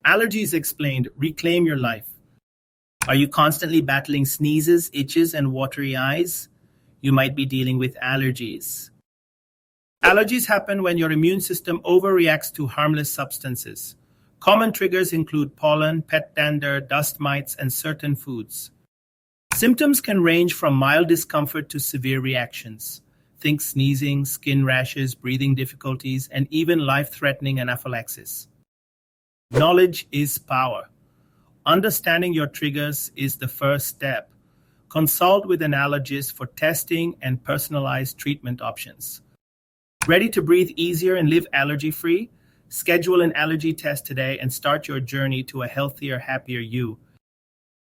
Allergies Explained, reclaim your life. Are you constantly battling sneezes, itches, and watery eyes? You might be dealing with allergies. Allergies happen when your immune system overreacts to harmless substances. Common triggers include pollen, pet dander, dust mites, and certain foods. Symptoms can range from mild discomfort to severe reactions. Think sneezing, skin rashes, breathing difficulties, and even life-threatening anaphylaxis. Knowledge is power. Understanding your triggers is the first step. Consult with an allergist for testing and personalized treatment options. Ready to breathe easier and live allergy-free? Schedule an allergy test today and start your journey to a healthier, happier you.